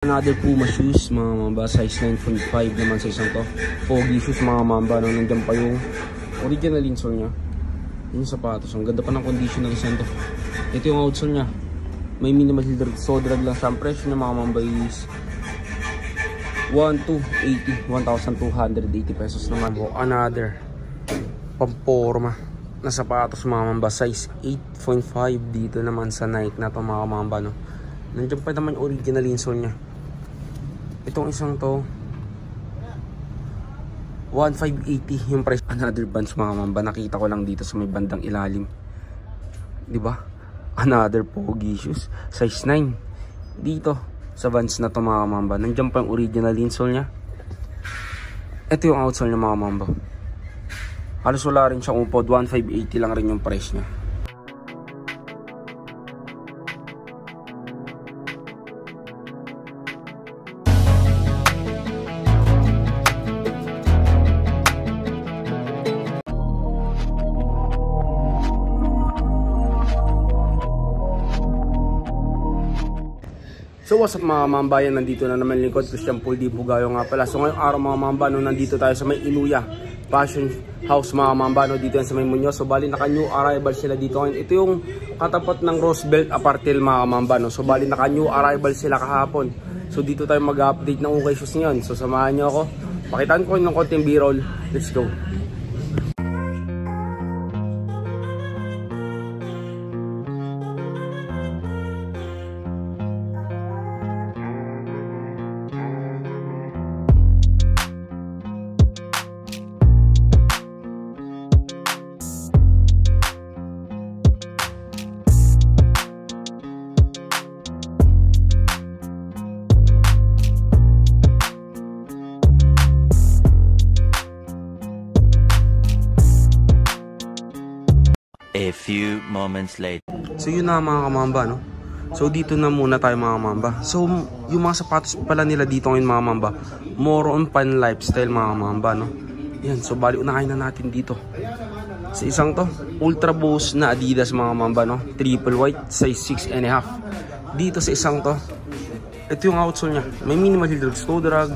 Another Puma shoes mga mamba, size 9.5 naman sa isang to. Foggy shoes mga mamba, no? Nandiyan pa yung original insole nya. Yung sapatos, ang ganda pa ng condition ng isang to. Ito yung outsole nya. May minimal heel drag lang siya. Ang presyo ng mga mamba is 1,280 pesos naman. Another pamporma na sapatos mga mamba, size 8.5 dito naman sa Nike na to mga mamba, no? Nandiyan pa naman yung original insole nya. Itong isang to 1,580 yung price. Another Vans mga mamba, nakita ko lang dito sa may bandang ilalim, di ba? Another Pogi shoes, size 9 dito sa Vans na to mga mamba. Nandiyan pa yung original insole nya. Ito yung outsole nya mga mamba. Halos wala rin siyang upod, 1,580 lang rin yung price nya. So what's up mga mambayan, nandito na naman lingkod Christian Paul Di Bugayo nga pala. So ngayong araw mga mambano, nandito tayo sa may Inuya Fashion House mga mambano, dito yan sa may Muñoz. So bali naka new arrival sila dito ngayon. Ito yung katapat ng Roosevelt Apartel mga mambano. So bali naka new arrival sila kahapon. So dito tayo mag-update ng ukay shoes ngayon. So samahan nyo ako, pakitaan ko ng konting b-roll. Let's go. A few moments later. So yun na mga kamamba, no? So dito na muna tayo mga kamamba. So yung mga sapatos pala nila dito ngayon mga kamamba, more on pan lifestyle mga kamamba, no? Yan, so bali unahin na natin dito. Sa isang to, Ultra Boost na Adidas mga kamamba, no? Triple white, size 6.5. Dito sa isang to, ito yung outsole nya. May minimal heel drag, slow drag,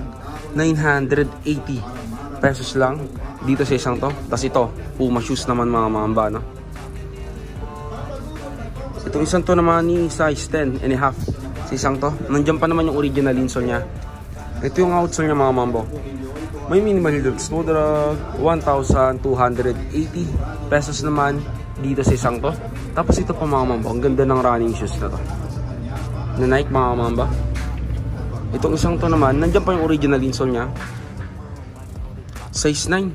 980 pesos lang dito sa isang to. Tapos ito, Puma shoes naman mga kamamba, no? Itong isang to naman ni size 10.5 sa isang to. Nandiyan pa naman yung original insole nya. Ito yung outsole nya mga mambo. May minimal heel drag, slow drag, 1,280 pesos naman dito sa isang to. Tapos ito pa mga mambo, ang ganda ng running shoes na to, na Nike mga mambo. Itong isang to naman, nandiyan pa yung original insole nya, size 9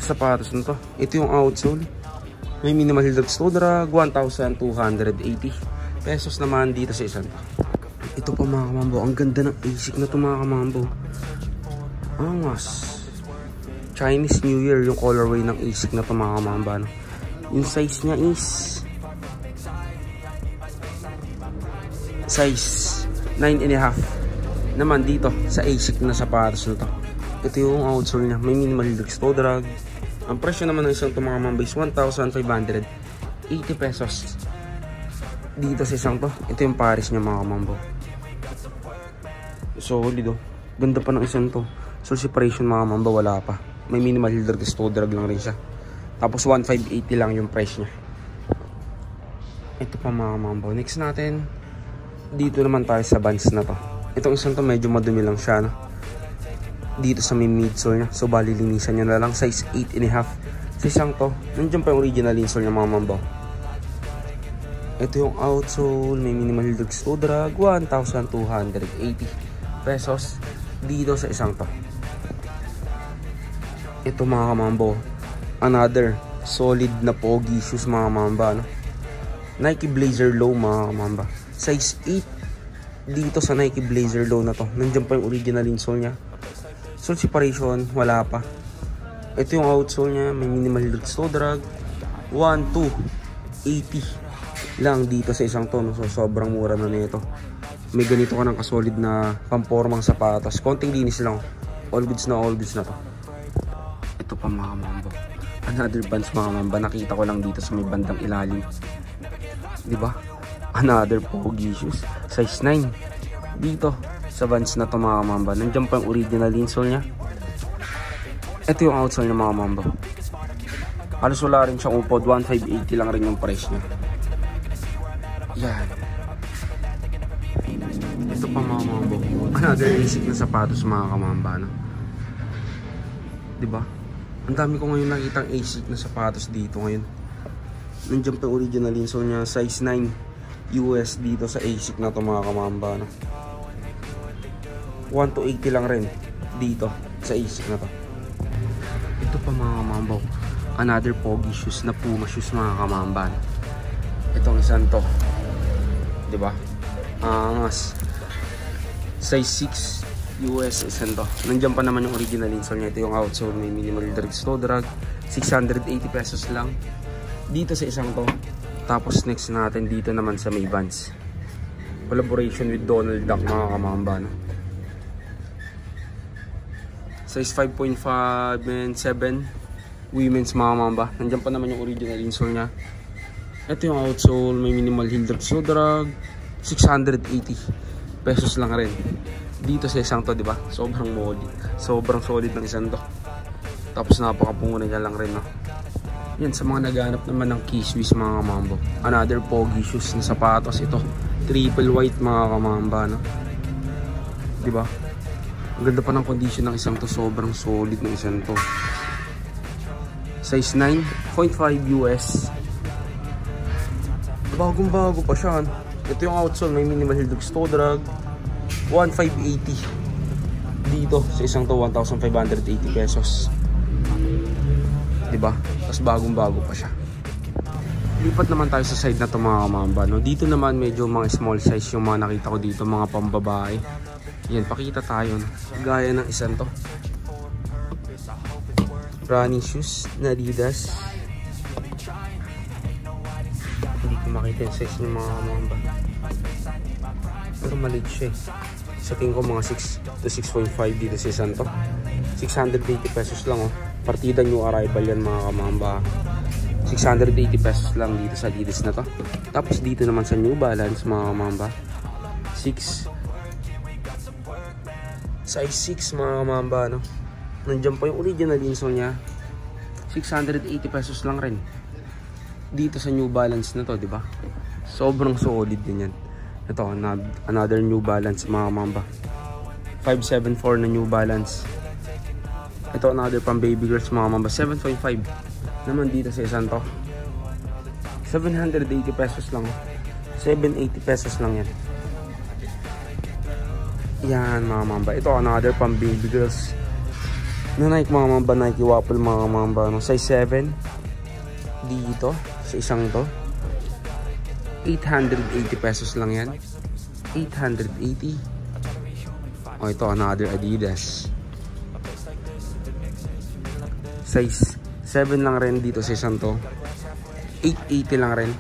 sa sapatos na to. Ito yung outsole. May minimal heel drag, slow drag, 1,280 pesos naman dito sa isang. Ito pa mga kamambo, ang ganda ng ASIC na to mga kamambo. Angas. Chinese New Year yung colorway ng ASIC na to mga kamambo, no? Yung size nya is size 9.5 naman dito sa ASIC na sapatos na to. Ito yung outsole nya, may minimal heel drag, slow drag. Ang presyo naman ng isang to mga mamba is 1,580 pesos dito sa isang to. Ito yung Paris niya mga mambo. Solid, oh. Ganda pa ng isang to. So separation mga mamba wala pa. May minimal heel drag, slow drag lang rin siya. Tapos 1,580 lang yung price niya. Ito pa mga mambo. Next natin, dito naman tayo sa Vans na to. Itong isang to medyo madumi lang siya, no? Dito sa may midsole nya. So bali linisan nyo na lang, size 8.5 sa isang to. Nandiyan pa yung original insole nya mga mambaw. Ito yung outsole, may minimal heel drag, slow drag, 1,280 pesos dito sa isang to. Ito mga kamambo, another solid na Pogi shoes mga mamba, no? Nike Blazer Low mga kamamba, size 8 dito sa Nike Blazer Low na to. Nandiyan pa yung original insole nya. So separation wala pa. Ito yung outsole nya, may minimal heel drag, slow drag, 1,280 lang dito sa isang to, no? So sobrang mura na nito. May ganito ka ng kasolid na pampormang sapatos. Konting linis lang, all goods na to. Ito pa mga mambo, another Vans mga mamba. Nakita ko lang dito sa may bandang ilalim, di ba? Another Pogi shoes, size 9 dito Sa Vans na to mga kamamba. Nandiyan pa yung original insole niya. Ito yung outsole niya mga kamamba. Halos wala rin siyang upod. 1,580 lang rin yung price niya. Yan. Ito pa mga kamamba. Another basic na sapatos mga kamamba, no? Diba? Ang dami ko ngayon nakitang basic na sapatos dito ngayon. Nandiyan pa yung original insole niya. Size 9 US dito sa ASIC na to mga kamamba, no? 1 to 80 lang rin dito sa ASIC na to. Ito pa mga kamamba, another pogi shoes na Puma shoes mga kamamba, no? Itong isang to, diba? Angas. Size 6 US isang to. Nandiyan pa naman yung original insole niya. Ito yung outsole, may minimal drag toe drag. 680 pesos lang dito sa isang to. Tapos next natin dito naman sa may Vans, collaboration with Donald Duck mga kamamba, no? Size 5.5 and 7 women's mga kamamba. Nandiyan pa naman yung original insole nya. Ito yung outsole, may minimal heel drag toe drag. 680 pesos lang rin dito sa isang to, diba? Sobrang solid ng isang to. Tapos napakapungunan niya lang rin, no? Yan, sa mga naghanap naman ng K-Swiss mga kamambo, another pogi shoes na sapatos ito. Triple white mga kamamba, no? Diba? Ang ganda pa ng condition ng isang to. Sobrang solid ng isang to. Size 9.5 US. Bagong bago pa siya. Ito yung outsole, may minimal heel drag toe drag. 1,580 dito sa isang to. 1,580 pesos. Diba? Tapos bagong bago pa siya. Lipat naman tayo sa side na to mga kamamba, no? Dito naman medyo mga small size yung mga nakita ko dito, mga pambabae. Yan, pakita tayo, no? Gaya ng isang to, running shoes na Adidas. Hindi ko makita yung size ng mga kamamba, pero maliit siya eh. Sa tingin ko mga 6 to 6.5 dito sa isang to. 680 pesos lang, oh. Partida new arrival yan mga kamamba. 680 pesos lang dito sa Adidas na to. Tapos dito naman sa New Balance mga kamamba, 6 size 6 mga kamamba, no? Nandiyan pa yung original insole nya. 680 pesos lang rin dito sa New Balance na to, di ba? Sobrang solid din yan. Ito, another New Balance mga kamamba, 574 na New Balance. Ito another pang baby girls mga kamamba, 7.5 naman dito sa isang to. 780 pesos lang. 780 pesos lang yan. Yan mga kamamba. Ito another pang baby girls na Nike mga kamamba, Nike Waffle mga kamamba, no? Size 7 dito sa isang to. 880 pesos lang yan. 880. O ito another Adidas, size 7 lang rin dito sa isang to. 880 lang rin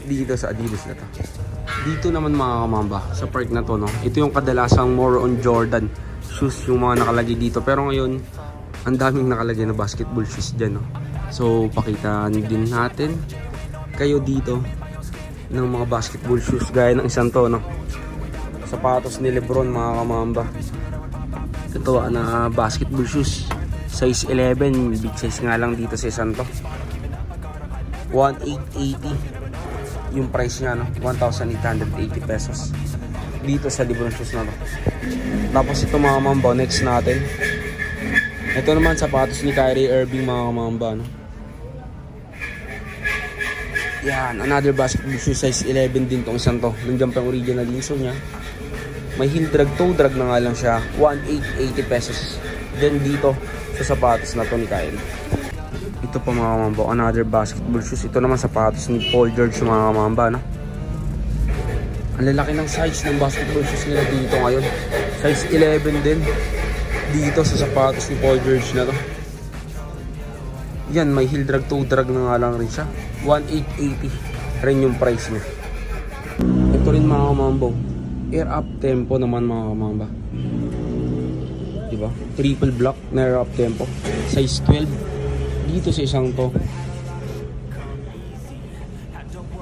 dito sa Adidas na to. Dito naman mga kamamba, sa park na to, no? Ito yung kadalasang more on Jordan shoes yung mga nakalagay dito. Pero ngayon, ang daming nakalagay na basketball shoes dyan, no? So, pakita din natin kayo dito ng mga basketball shoes gaya ng isang to, no? Sapatos ni Lebron mga kamamba. Ito na basketball shoes. Size 11, big size nga lang dito sa isang to. 1,880 yung price niya, no? 1,880 pesos dito sa Lebron shoes na to. Tapos ito mga kamamba, next natin, ito naman sapatos ni Kyrie Irving mga kamamba, no? Yan, another basketball shoe, size 11 din tong isang to. Nandiyan pa yung original insole niya. May heel drag toe drag na nga lang siya. 1,880 pesos then dito sa sapatos na to ni Kyrie. Ito pa mga kamamba, another basketball shoes. Ito naman sapatos ni Paul George mga kamamba, no? Ang lalaki ng size ng basketball shoes nila dito ngayon. Size 11 din dito sa sapatos ni Paul George na to. Yan, may heel drag toe drag na nga lang rin siya. 1,880 rin yung price niya. Ito rin mga kamamba, Air Up Tempo naman mga kamamba, diba? Triple block na Air Up Tempo, size 12 dito sa isang to.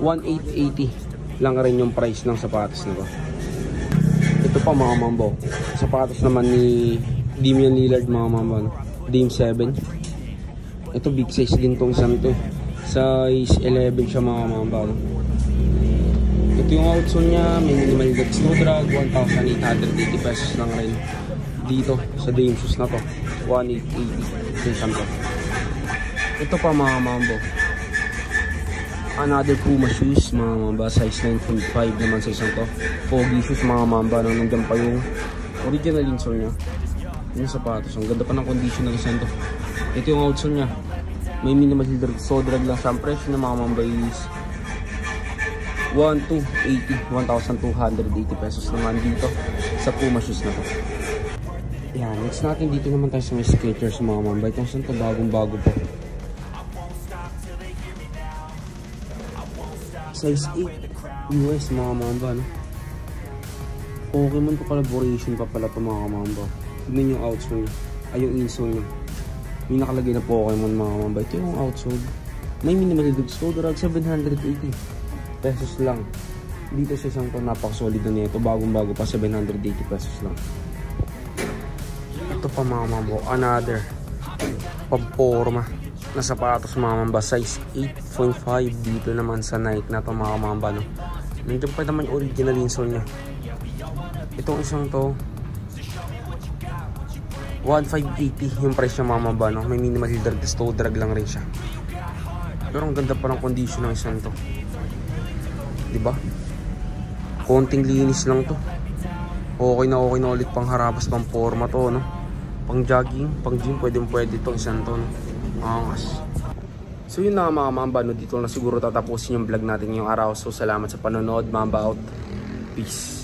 1,880 lang rin yung price ng sapatos nito. Ito pa mga mambo. Sapatos naman ni Damian Lillard mga mambo. No? Dame 7. Ito big size din tong isang to. Size 11 siya mga mambo. No? Ito yung outsole niya. May minimal leg snow drag. 1,880 pesos lang rin. Dito sa Dame shoes na to. 1,880. Ito isang to. Ito pa mga mambo. Another Puma shoes mga mamba, size 9.5 naman sa isang to. Pogi shoes mga mamba, nang nandiyan pa yung original insole nya. Yung sapatos, ang ganda pa ng condition ng isang to. Ito yung outsole nya. May minimal so drag lang siya. Ang presyo ng mga mamba is 1,280 pesos naman dito sa Puma shoes na to. Yan, next natin dito naman tayo sa may Skechers mga mamba. Itong isang to bagong bago po. Size 8 US mga mamba, no? Pokemon collaboration pa pala ito mga mamba. Tignan yung outsole niya. Ay yung insole niya. May nakalagay na Pokemon mga mamba. Ito yung outsole. May minimal leg snow drag 780 pesos lang. Dito sa isang to napakasolid na nito. Bagong bago pa 780 pesos lang. Ito pa mga mamba. Another pamporma na sapatos mga mamba, size 8.5 dito naman sa Nike na to mga mamba, no? Nandiyan pa naman yung original insole nya. Itong isang to 1,580 yung price nya mga mamba, no? May minimal drag toe drag lang rin siya, pero ang ganda pa ng condition ng isang to, diba? Konting linis lang to, okay na ulit pang harabas, pang forma to, no? Pang jogging, pang gym, pwede itong isang to, no? Angas. So yun na mga mamba, no? Dito na siguro tatapusin yung vlog natin ngayong araw. So salamat sa panonood, mamba out. Peace.